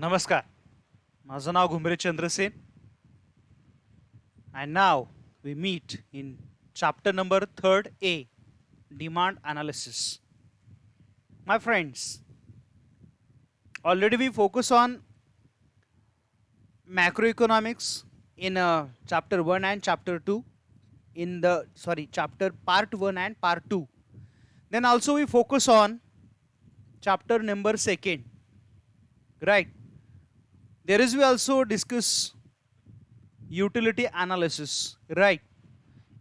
नमस्कार. माझं नाव Ghumare Chandrasen and now we meet in chapter number 3rd A, demand analysis. My friends, already we focus on macroeconomics in chapter 1 and chapter 2 in the chapter part 1 and part 2. Then also we focus on chapter number 2nd, right? There is we also discuss utility analysis, right,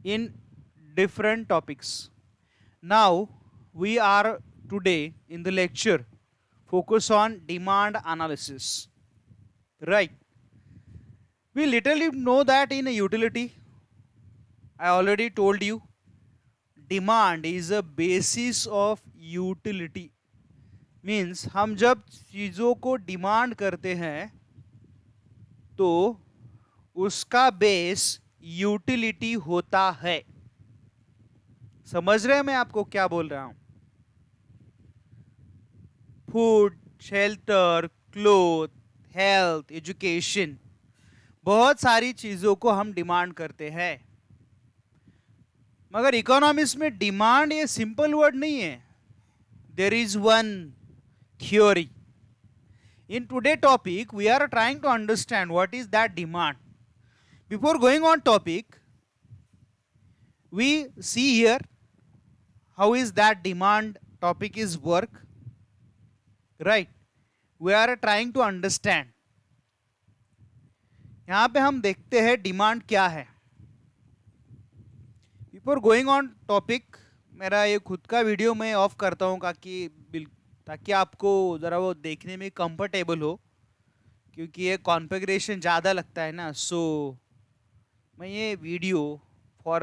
in different topics. Now we are today in the lecture focus on demand analysis, right. We literally know that in a utility, I already told you, demand is a basis of utility. Means हम जब चीज़ों को demand करते हैं तो उसका base utility होता है. समझ रहे हैं मैं आपको क्या बोल रहा हूं? Food, shelter, cloth, health, education, बहुत सारी चीजों को हम डिमांड करते हैं. मगर इकोनॉमिक्स में डिमांड ये सिंपल वर्ड नहीं है. There is one theory. In today's topic, we are trying to understand what is that demand. Before going on topic, we see here how is that demand topic is work. Right? We are trying to understand. यहाँ पे हम देखते हैं demand क्या है. Before going on topic, मेरा ये खुद का वीडियो मैं ऑफ करता हूँ ताकि आपको ज़रा वो देखने में कंफर्टेबल हो, क्योंकि ये कॉन्फ़िगरेशन ज़्यादा लगता है ना. सो मैं ये video for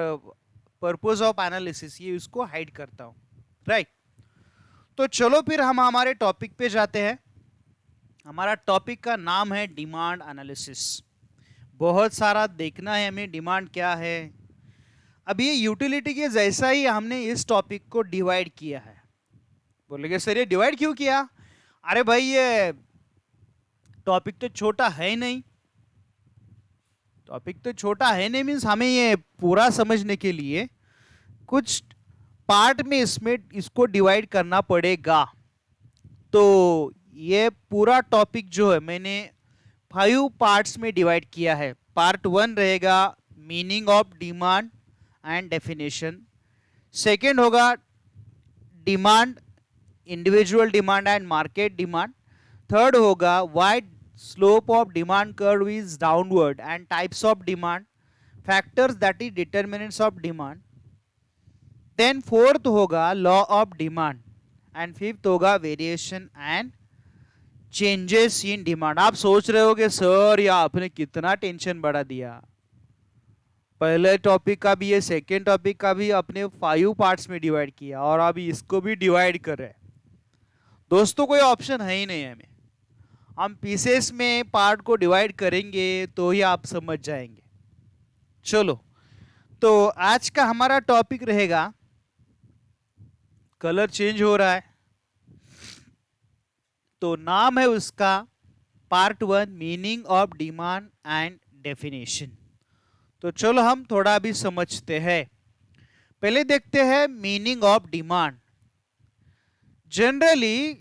purpose of analysis ये उसको हाइड करता हूँ, राइट. तो चलो फिर हम हमारे टॉपिक पे जाते हैं. हमारा टॉपिक का नाम है डिमांड एनालिसिस. बहुत सारा देखना है हमें डिमांड क्या है. अब ये यूटिलिटी के जैसा ही हमने इस टॉपिक को डिवाइड किया है. बोलेंगे सर ये डिवाइड क्यों किया? अरे भाई ये टॉपिक तो छोटा है नहीं. टॉपिक तो छोटा है नहीं मीन्स हमें ये पूरा समझने के लिए कुछ पार्ट में इसमें इसको डिवाइड करना पड़ेगा. तो ये पूरा टॉपिक जो है मैंने 5 पार्ट्स में डिवाइड किया है. पार्ट 1 रहेगा meaning of demand and definition. Second होगा demand, individual demand and market demand. Third होगा why slope of demand curve is downward and types of demand, factors that is determinants of demand. Then fourth होगा law of demand and fifth होगा variation and changes in demand. आप सोच रहे होगे sir या आपने कितना टेंशन बढ़ा दिया. पहले टॉपिक का भी ये सेकेंड टॉपिक का भी अपने 5 पार्ट्स में डिवाइड किया और अभी इसको भी डिवाइड कर रहे हैं. दोस्तों कोई ऑप्शन है ही नहीं हमें. हम पीसेस में पार्ट को डिवाइड करेंगे तो ही आप समझ जाएंगे. चलो तो आज का हमारा टॉपिक रहेगा, कलर चेंज हो रहा है तो नाम है उसका part 1 meaning of demand and definition. तो चलो हम थोड़ा भी समझते हैं. पहले देखते हैं मीनिंग ऑफ डिमांड. जनरली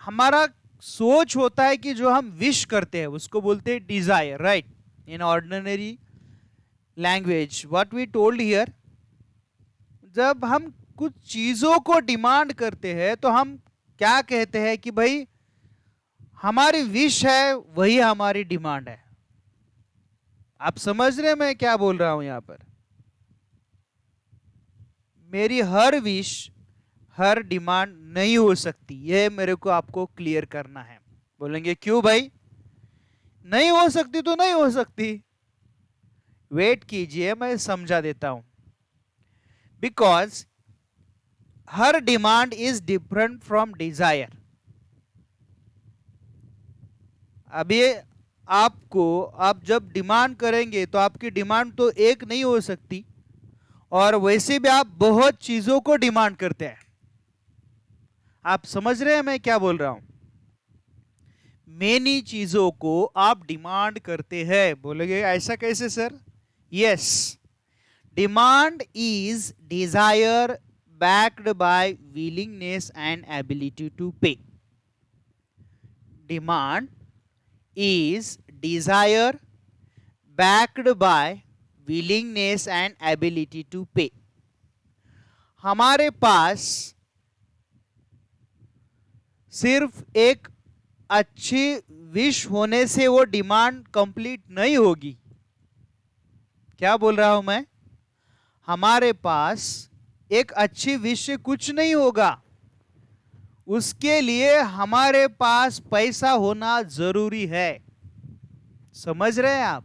हमारा सोच होता है कि जो हम विश करते हैं उसको बोलते हैं desire, right. In ordinary language what we told here, जब हम कुछ चीजों को डिमांड करते हैं तो हम क्या कहते हैं कि भाई हमारी विश है वही हमारी डिमांड है. आप समझ रहे हैं मैं क्या बोल रहा हूं यहां पर? मेरी हर विश हर डिमांड नहीं हो सकती. ये मेरे को आपको क्लियर करना है. बोलेंगे क्यों भाई? नहीं हो सकती तो नहीं हो सकती. वेट कीजिए मैं समझा देता हूं. Because her demand is different from Dzire. अभी आपको आप जब डिमांड करेंगे तो आपकी डिमांड तो एक नहीं हो सकती, और वैसे भी आप बहुत चीजों को डिमांड करते हैं. आप समझ रहे हैं मैं क्या बोल रहा हूं? मेनी चीजों को आप डिमांड करते हैं। बोलेंगे ऐसा कैसे sir? Yes, demand is Dzire backed by willingness and ability to pay. Demand is desire backed by willingness and ability to pay. हमारे पास सिर्फ एक अच्छी विश होने से वो डिमांड कंप्लीट नहीं होगी। क्या बोल रहा हूं मैं? हमारे पास एक अच्छी विश से कुछ नहीं होगा, उसके लिए हमारे पास पैसा होना जरूरी है। समझ रहे हैं आप?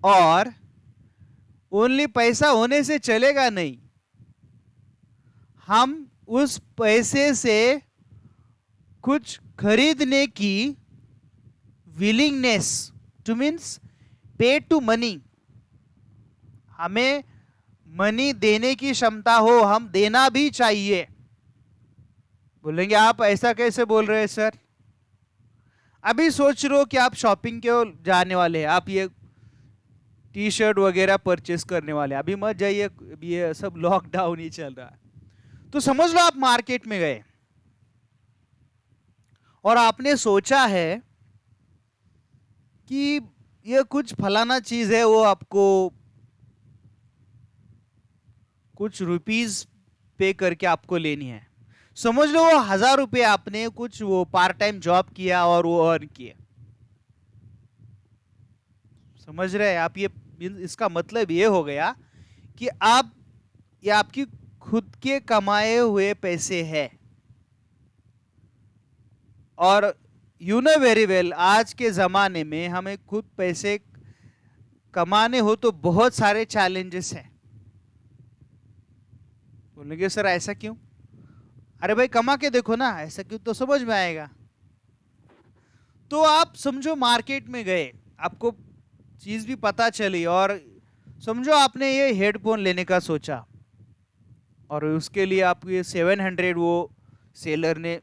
और ओनली पैसा होने से चलेगा नहीं, हम उस पैसे से कुछ खरीदने की विलिंगनेस टू मीन्स पे टू मनी, हमें मनी देने की क्षमता हो, हम देना भी चाहिए। बोलेंगे आप ऐसा कैसे बोल रहे हैं सर? अभी सोच रहे हो कि आप शॉपिंग के जाने वाले हैं, आप ये टी शर्ट वगैरह परचेस करने वाले हैं, अभी मत जाइए, अभी ये सब लॉकडाउन ही चल रहा है। तो समझ लो आप मार्केट में गए और आपने सोचा है कि ये कुछ फलाना चीज है, वो आपको कुछ रुपीस पे करके आपको लेनी है। समझ लो वो 1000 रुपये आपने कुछ वो पार्ट टाइम जॉब किया और वो अर्न किया। समझ रहे हैं आप? ये इसका मतलब ये हो गया कि आप, ये आपकी खुद के कमाए हुए पैसे हैं। और यू नो वेरी वेल, आज के जमाने में हमें खुद पैसे कमाने हो तो बहुत सारे चैलेंजेस हैं। बोलेंगे सर ऐसा क्यों? अरे भाई कमा के देखो ना, ऐसा क्यों, तो समझ में आएगा। तो आप समझो मार्केट में गए, आपको चीज भी पता चली और समझो आपने ये हेडफोन लेने का सोचा और उसके लिए आपको ये 700 वो सेलर ने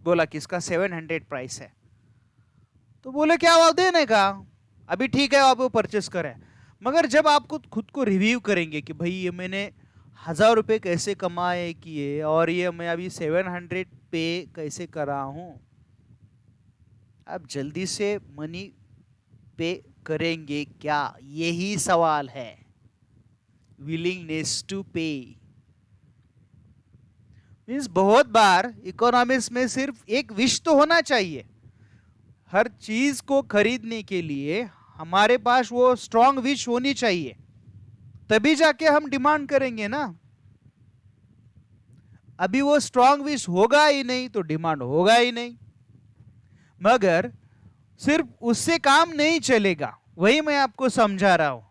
बोला कि इसका 700 प्राइस है। तो बोले क्या हुआ देने का, अभी ठीक है आप वो परचेस करें। मगर जब आपको खुद को रिव्यू करेंगे कि भाई ये मैंने 1000 रुपये कैसे कमाए किए और ये मैं अभी 700 पे कैसे कर रहा हूं, आप जल्दी से मनी पे करेंगे क्या? यही सवाल है, विलिंगनेस टू पे। मीन्स बहुत बार इकोनॉमिक्स में सिर्फ एक विश तो होना चाहिए। हर चीज को खरीदने के लिए हमारे पास वो स्ट्रॉन्ग विश होनी चाहिए, तभी जाके हम डिमांड करेंगे ना। अभी वो स्ट्रॉन्ग विश होगा ही नहीं तो डिमांड होगा ही नहीं। मगर सिर्फ उससे काम नहीं चलेगा, वही मैं आपको समझा रहा हूं।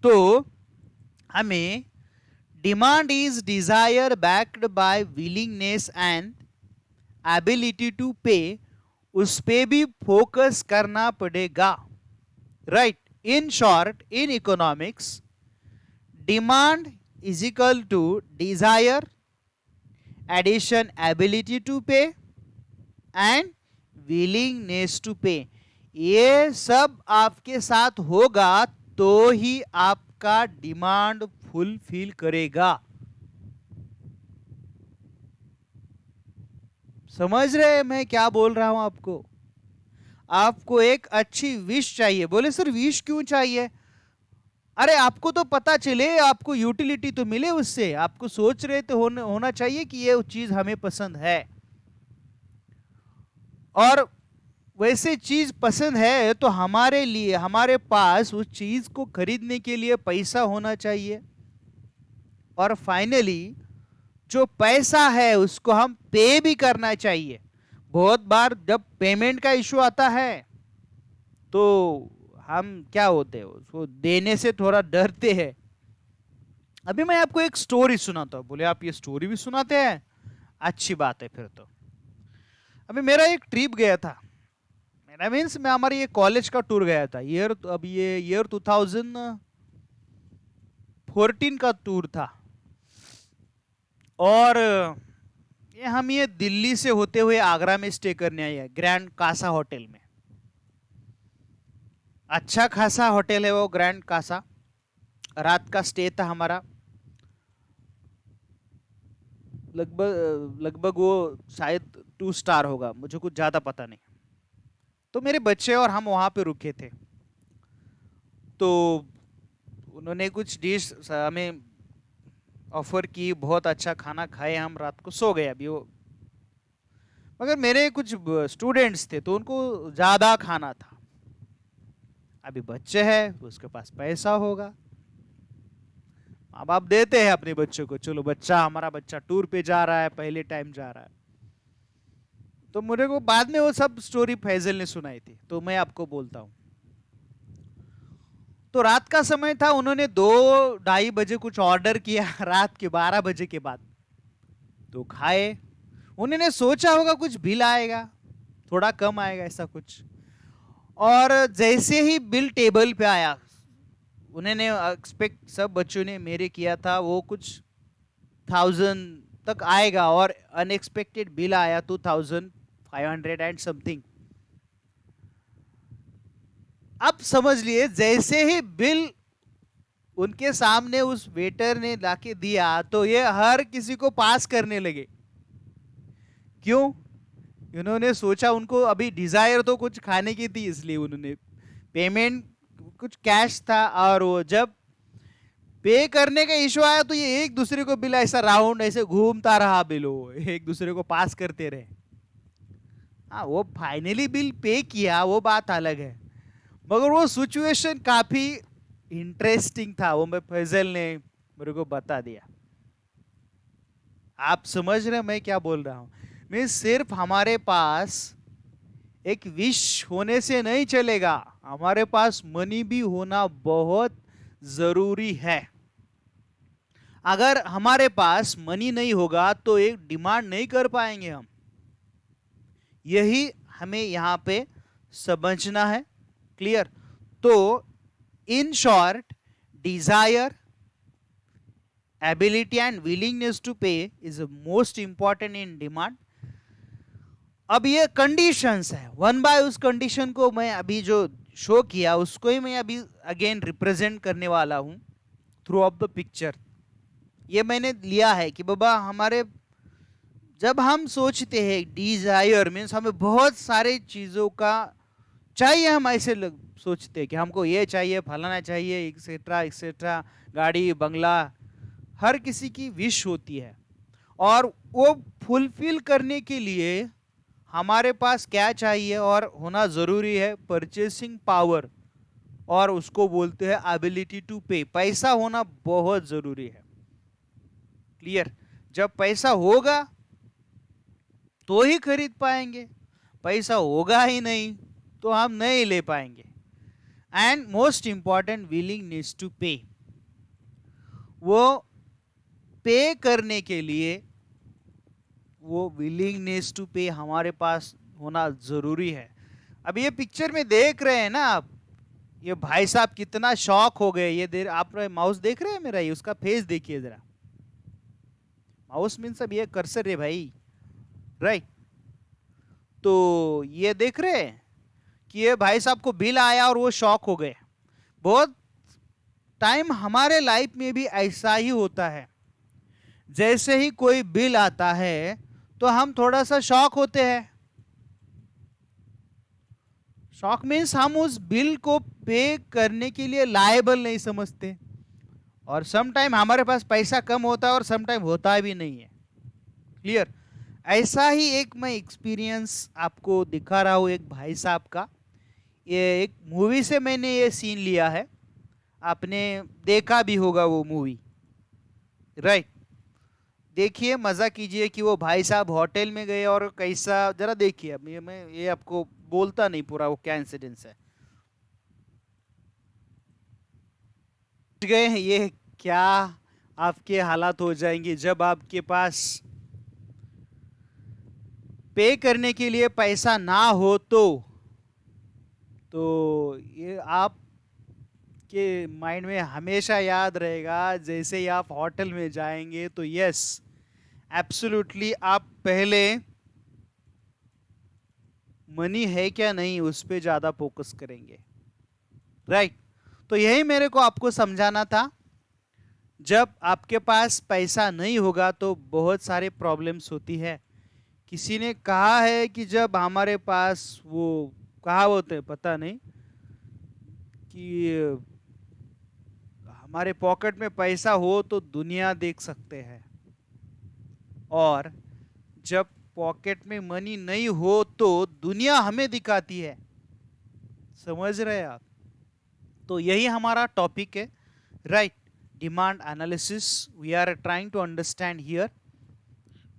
तो हमें demand is desire backed by willingness and ability to pay, उस पे भी फोकस करना पड़ेगा। Right? In short, in economics, demand is equal to desire addition ability to pay and willingness to pay. ये सब आपके साथ होगा तो ही आपका डिमांड फुलफिल करेगा। समझ रहे हैं मैं क्या बोल रहा हूं आपको? आपको एक अच्छी विश चाहिए। बोले सर विश क्यों चाहिए? अरे आपको तो पता चले, आपको यूटिलिटी तो मिले उससे, आपको सोच रहे तो होना चाहिए कि ये चीज हमें पसंद है, और वैसे चीज पसंद है तो हमारे लिए, हमारे पास उस चीज को खरीदने के लिए पैसा होना चाहिए। और फाइनली जो पैसा है उसको हम पे भी करना चाहिए। बहुत बार जब पेमेंट का इशू आता है तो हम क्या होते हैं, उसको देने से थोड़ा डरते हैं। अभी मैं आपको एक स्टोरी सुनाता हूँ। बोले आप ये स्टोरी भी सुनाते हैं? अच्छी बात है फिर तो। अभी मेरा एक ट्रिप गया था, मेरा मीन्स मैं हमारे ये कॉलेज का टूर गया था। अभी ये ईयर 2014 का टूर था। और हम ये दिल्ली से होते हुए आगरा में स्टे करने आए हैं, ग्रैंड कासा होटल में। अच्छा खासा होटल है वो ग्रैंड कासा। रात का स्टे था हमारा, लगभग लगभग वो शायद 2 स्टार होगा, मुझे कुछ ज़्यादा पता नहीं। तो मेरे बच्चे और हम वहाँ पे रुके थे। तो उन्होंने कुछ डिश हमें ऑफर की, बहुत अच्छा खाना खाए, हम रात को सो गए। अभी वो मगर मेरे कुछ स्टूडेंट्स थे तो उनको ज़्यादा खाना था। अभी बच्चे हैं, उसके पास पैसा होगा, माँ बाप देते हैं अपने बच्चों को, चलो बच्चा, हमारा बच्चा टूर पे जा रहा है, पहले टाइम जा रहा है। तो मुझे को बाद में वो सब स्टोरी फैजल ने सुनाई थी, तो मैं आपको बोलता हूँ। तो रात का समय था, उन्होंने 2-2:30 बजे कुछ ऑर्डर किया रात के 12 बजे के बाद। तो खाए, उन्होंने सोचा होगा कुछ बिल आएगा, थोड़ा कम आएगा ऐसा कुछ। और जैसे ही बिल टेबल पे आया, उन्होंने एक्सपेक्ट, सब बच्चों ने मेरे किया था वो कुछ 1000 तक आएगा, और अनएक्सपेक्टेड बिल आया 2500 एंड समथिंग। अब समझ लिए, जैसे ही बिल उनके सामने उस वेटर ने लाके दिया तो ये हर किसी को पास करने लगे। क्यों? उन्होंने सोचा उनको अभी डिजायर तो कुछ खाने की थी, इसलिए उन्होंने पेमेंट कुछ कैश था, और वो जब पे करने का इशू आया तो ये एक दूसरे को बिल ऐसा राउंड ऐसे घूमता रहा, बिल वो एक दूसरे को पास करते रहे। हाँ, वो फाइनली बिल पे किया, वो बात अलग है, मगर वो सिचुएशन काफी इंटरेस्टिंग था, वो मैं फैजल ने मेरे को बता दिया। आप समझ रहे हैं मैं क्या बोल रहा हूं? मैं सिर्फ हमारे पास एक विश होने से नहीं चलेगा, हमारे पास मनी भी होना बहुत जरूरी है। अगर हमारे पास मनी नहीं होगा तो एक डिमांड नहीं कर पाएंगे हम। यही हमें यहां पे समझना है। क्लियर? तो in short, desire, ability and willingness to pay is most important in demand. अब ये कंडीशंस है, वन बाय उस कंडीशन को मैं अभी जो शो किया उसको ही मैं अभी अगेन रिप्रेजेंट करने वाला हूं थ्रू ऑफ द पिक्चर। ये मैंने लिया है कि बाबा, हमारे जब हम सोचते हैं डिजायर मीन्स हमें बहुत सारे चीजों का चाहिए, हम ऐसे सोचते हैं कि हमको ये चाहिए, फलाना चाहिए, एक्सेट्रा एक्सेट्रा, गाड़ी बंगला, हर किसी की विश होती है। और वो फुलफिल करने के लिए हमारे पास क्या चाहिए और होना जरूरी है? परचेसिंग पावर, और उसको बोलते हैं एबिलिटी टू पे। पैसा होना बहुत जरूरी है। क्लियर? जब पैसा होगा तो ही खरीद पाएंगे, पैसा होगा ही नहीं तो हम नहीं ले पाएंगे। And most important, willingness to pay. वो पे करने के लिए वो विलिंगनेस टू पे हमारे पास होना जरूरी है। अब ये पिक्चर में देख रहे हैं ना आप, ये भाई साहब कितना शॉक हो गए। ये देर आप माउस देख रहे हैं मेरा, ये उसका फेस देखिए जरा। माउस मीन्स अब ये कर्सर है भाई, राइट? तो ये देख रहे हैं कि ये भाई साहब को बिल आया और वो शॉक हो गए। बहुत टाइम हमारे लाइफ में भी ऐसा ही होता है, जैसे ही कोई बिल आता है तो हम थोड़ा सा शॉक होते हैं। शॉक मीन्स हम उस बिल को पे करने के लिए लायबल नहीं समझते, और सम टाइम हमारे पास पैसा कम होता है और सम टाइम होता भी नहीं है। क्लियर? ऐसा ही एक मैं एक्सपीरियंस आपको दिखा रहा हूं एक भाई साहब का। ये एक मूवी से मैंने ये सीन लिया है, आपने देखा भी होगा वो मूवी, राइट? देखिए, मजा कीजिए कि वो भाई साहब होटल में गए और कैसा, जरा देखिए। अब मैं ये आपको बोलता नहीं पूरा वो क्या इंसिडेंस है। गए हैं, ये क्या आपके हालात हो जाएंगे जब आपके पास पे करने के लिए पैसा ना हो। तो ये आप के माइंड में हमेशा याद रहेगा, जैसे ही आप होटल में जाएंगे तो यस, एब्सोल्युटली आप पहले मनी है क्या नहीं उस पे ज्यादा फोकस करेंगे, राइट? तो यही मेरे को आपको समझाना था। जब आपके पास पैसा नहीं होगा तो बहुत सारे प्रॉब्लम्स होती है। किसी ने कहा है कि जब हमारे पास वो कहावत है, पता नहीं, कि हमारे पॉकेट में पैसा हो तो दुनिया देख सकते हैं, और जब पॉकेट में मनी नहीं हो तो दुनिया हमें दिखाती है। समझ रहे हैं आप? तो यही हमारा टॉपिक है, right? Demand analysis we are trying to understand here.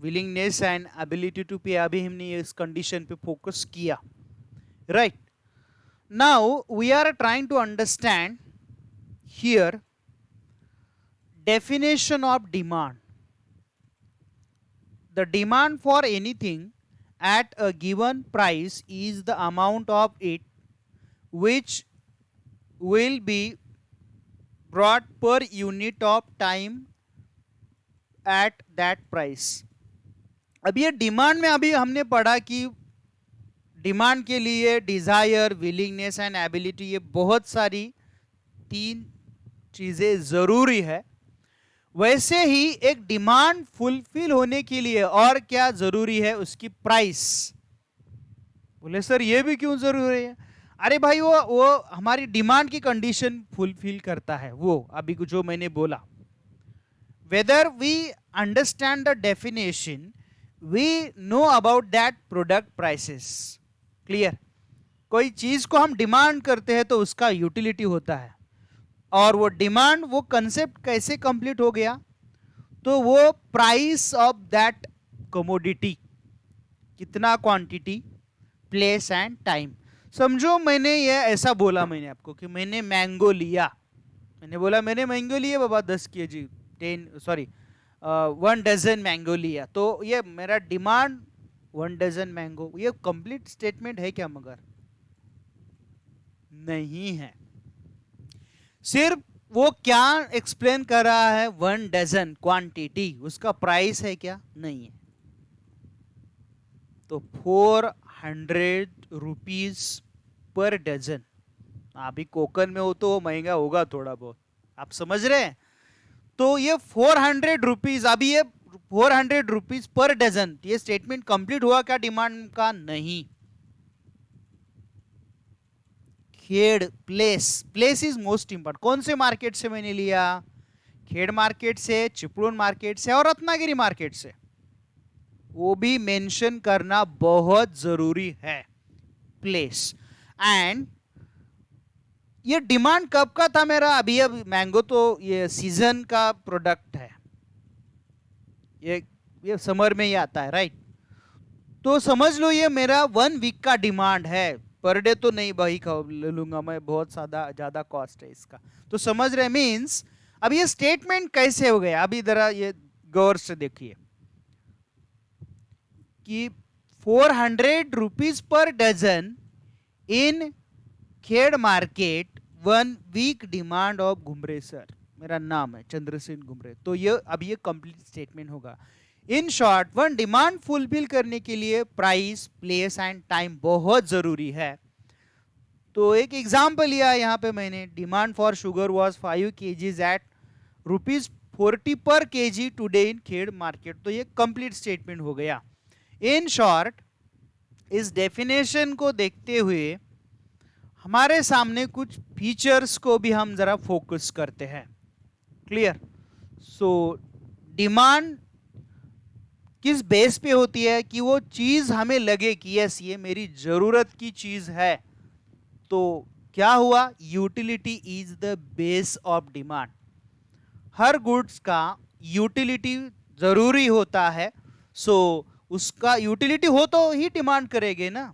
Willingness and ability to pay, अभी हमने इस कंडीशन पे फोकस किया, right? Now we are trying to understand here definition of demand. The demand for anything at a given price is the amount of it which will be brought per unit of time at that price. अब ये demand में अभी हमने पढ़ा कि demand के लिए Dzire, willingness and ability, ये बहुत सारी 3 चीजें जरूरी है। वैसे ही एक डिमांड फुलफिल होने के लिए और क्या जरूरी है? उसकी प्राइस। बोले सर ये भी क्यों जरूरी है? अरे भाई वो हमारी डिमांड की कंडीशन फुलफिल करता है, वो अभी जो मैंने बोला। Whether we understand the definition we know about that product prices. Clear? कोई चीज को हम डिमांड करते हैं तो उसका यूटिलिटी होता है, और वो डिमांड, वो कंसेप्ट कैसे कंप्लीट हो गया? तो वो प्राइस ऑफ दैट कमोडिटी, कितना क्वांटिटी, प्लेस एंड टाइम। समझो मैंने ये ऐसा बोला, मैंने आपको कि मैंने मैंगो लिया, मैंने बोला मैंने मैंगो लिए बाबा 10 kg, 1 डजन मैंगो लिया, तो ये मेरा डिमांड 1 डजन मैंगो। ये कंप्लीट स्टेटमेंट है क्या? मगर नहीं है। सिर्फ वो क्या एक्सप्लेन कर रहा है? 1 डजन क्वांटिटी, उसका प्राइस है क्या? नहीं है। तो 400 रुपीज पर डजन। अभी कोकन में हो तो वो महंगा होगा थोड़ा बहुत, आप समझ रहे हैं? तो ये 400 रुपीज, अभी ये 400 रुपीज पर डजन, ये स्टेटमेंट कंप्लीट हुआ क्या डिमांड का? नहीं। खेड़, place, place is most important. कौन से मार्केट से मैंने लिया? खेड़ मार्केट से, चिपळूण मार्केट से और रत्नागिरी मार्केट से, वो भी मेंशन करना बहुत जरूरी है, प्लेस। एंड ये डिमांड कब का था मेरा? अभी अब मैंगो तो ये सीजन का प्रोडक्ट है, ये समर में ही आता है, राइट? तो समझ लो ये मेरा 1 वीक का डिमांड है, पर डे तो नहीं भाई ले लूंगा मैं, बहुत ज्यादा कॉस्ट है इसका। तो समझ रहे? मींस अब ये स्टेटमेंट कैसे हो गया? अभी जरा ये गौर से देखिए कि 400 रुपीज पर dozen in Khed market, 1 week demand of घुमरे सर, मेरा नाम है चंद्रसेन घुमरे। तो ये अब ये कंप्लीट स्टेटमेंट होगा। इन शॉर्ट, 1 डिमांड फुलफिल करने के लिए प्राइस, प्लेस एंड टाइम बहुत जरूरी है। तो एक एग्जांपल लिया यहाँ पे मैंने, demand for sugar was 5 kg at ₹40 पर kg today in Khed market. तो ये कंप्लीट स्टेटमेंट हो गया। इन शॉर्ट, इस डेफिनेशन को देखते हुए हमारे सामने कुछ फीचर्स को भी हम जरा फोकस करते हैं। क्लियर? सो डिमांड किस बेस पे होती है? कि वो चीज हमें लगे कि यस ये मेरी जरूरत की चीज है। तो क्या हुआ? Utility is the base of demand. Her goods का यूटिलिटी जरूरी होता है, सो उसका यूटिलिटी हो तो ही डिमांड करेंगे ना।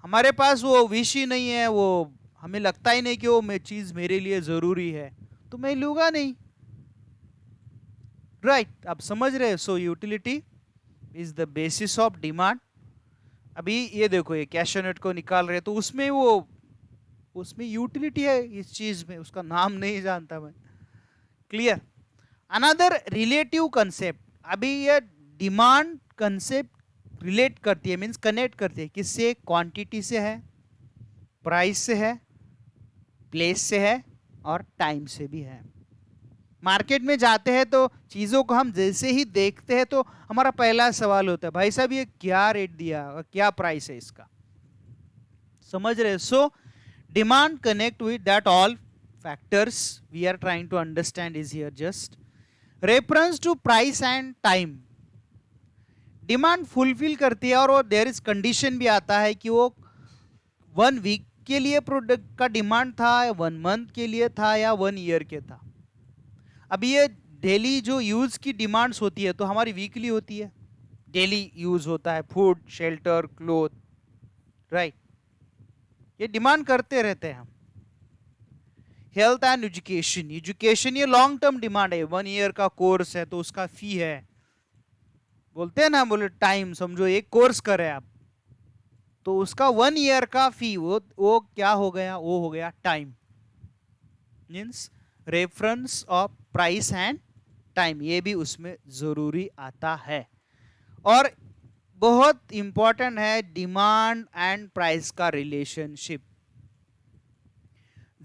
हमारे पास वो विश ही नहीं है, वो हमें लगता ही नहीं कि वो चीज मेरे लिए जरूरी है, तो मैं लूंगा नहीं, राइट? आप समझ रहे हैं? सो utility is the basis of demand. अभी ये देखो, ये कैशनट को निकाल रहे तो उसमें यूटिलिटी है इस चीज में, उसका नाम नहीं जानता मैं। क्लियर? अनदर रिलेटिव कंसेप्ट, अभी ये डिमांड कंसेप्ट रिलेट करती है, मीन्स कनेक्ट करती है, किससे? क्वांटिटी से है, प्राइस से है, प्लेस से है और टाइम से भी है। मार्केट में जाते हैं तो चीज़ों को हम जैसे ही देखते हैं तो हमारा पहला सवाल होता है, भाई साहब ये क्या रेट दिया और क्या प्राइस है इसका, समझ रहे? So demand connect with that all factors we are trying to understand is here just reference to price and time. Demand fulfil करती है और वो देयर इज कंडीशन भी आता है कि वो 1 वीक के लिए प्रोडक्ट का डिमांड था, 1 मंथ के लिए था या 1 ईयर के था। अभी ये डेली जो यूज की डिमांड्स होती है तो हमारी वीकली होती है, डेली यूज होता है, फूड, शेल्टर, क्लोथ, राइट, ये डिमांड करते रहते हैं हम। हेल्थ एंड एजुकेशन, एजुकेशन ये लॉन्ग टर्म डिमांड है, 1 ईयर का कोर्स है तो उसका फी है, बोलते हैं ना, बोले टाइम, समझो एक कोर्स करे आप तो उसका 1 ईयर का फी, वो क्या हो गया? वो हो गया time, means reference of price and time, ये भी उसमें जरूरी आता है। और बहुत इंपॉर्टेंट है डिमांड एंड प्राइस का रिलेशनशिप।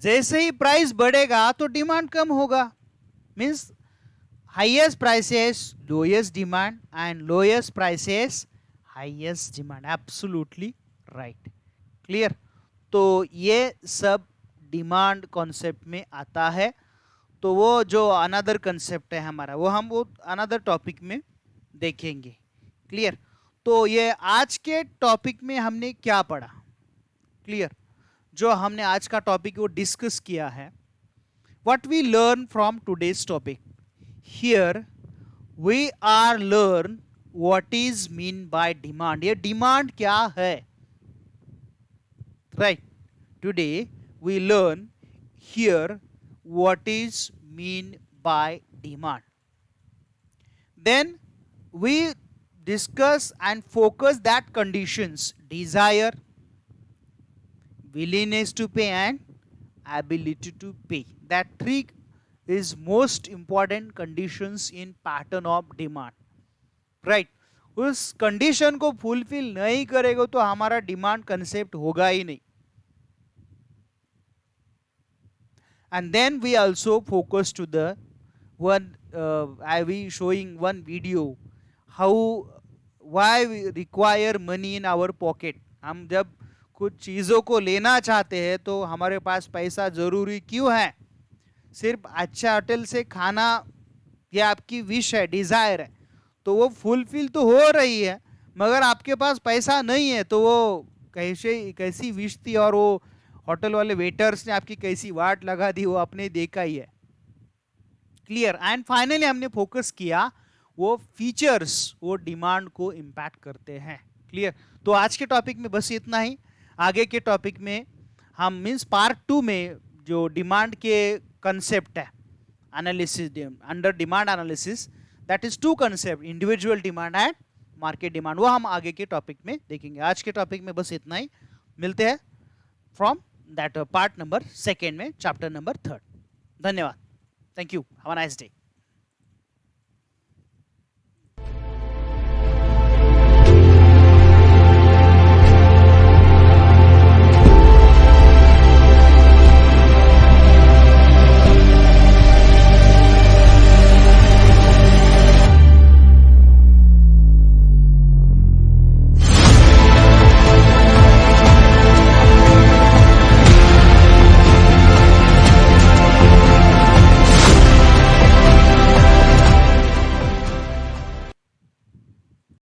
जैसे ही प्राइस बढ़ेगा तो डिमांड कम होगा, means highest prices lowest demand and lowest prices highest demand, absolutely right, clear? तो ये सब डिमांड कॉन्सेप्ट में आता है। तो वो जो अनदर कंसेप्ट है हमारा, वो हम वो अनदर टॉपिक में देखेंगे, क्लियर? तो ये आज के टॉपिक में हमने क्या पढ़ा, क्लियर? जो हमने आज का टॉपिक वो डिस्कस किया है, what we learn from today's topic, here we are learn what is mean by demand. ये डिमांड क्या है, right? Today we learn here what is mean by demand. Then we discuss and focus that conditions: desire, willingness to pay and ability to pay. That 3 is most important conditions in pattern of demand, right? उस condition को fulfil नहीं करेगा तो हमारा demand concept होगा ही नहीं। And then we also focus to the one I will showing one video how why we require money in our pocket। हम जब कुछ चीज़ों को लेना चाहते हैं तो हमारे पास पैसा ज़रूरी क्यों है? सिर्फ अच्छा होटल से खाना या आपकी विश है, डिज़ायर है, तो वो फुलफिल तो हो रही है, मगर आपके पास पैसा नहीं है तो वो कैसी विश थी और वो होटल वाले वेटर्स ने आपकी कैसी वाट लगा दी, वो आपने देखा ही है, क्लियर? एंड फाइनली हमने फोकस किया वो फीचर्स वो डिमांड को इम्पैक्ट करते हैं, क्लियर? तो आज के टॉपिक में बस इतना ही। आगे के टॉपिक में हम मीन्स पार्ट 2 में जो डिमांड के कंसेप्ट है, analysis, under demand analysis, that is 2 concept, individual demand and market demand, वो हम आगे के टॉपिक में देखेंगे। आज के टॉपिक में बस इतना ही, मिलते हैं फ्रॉम दैट पार्ट नंबर 2 में, चैप्टर नंबर 3। धन्यवाद, thank you, have a nice day.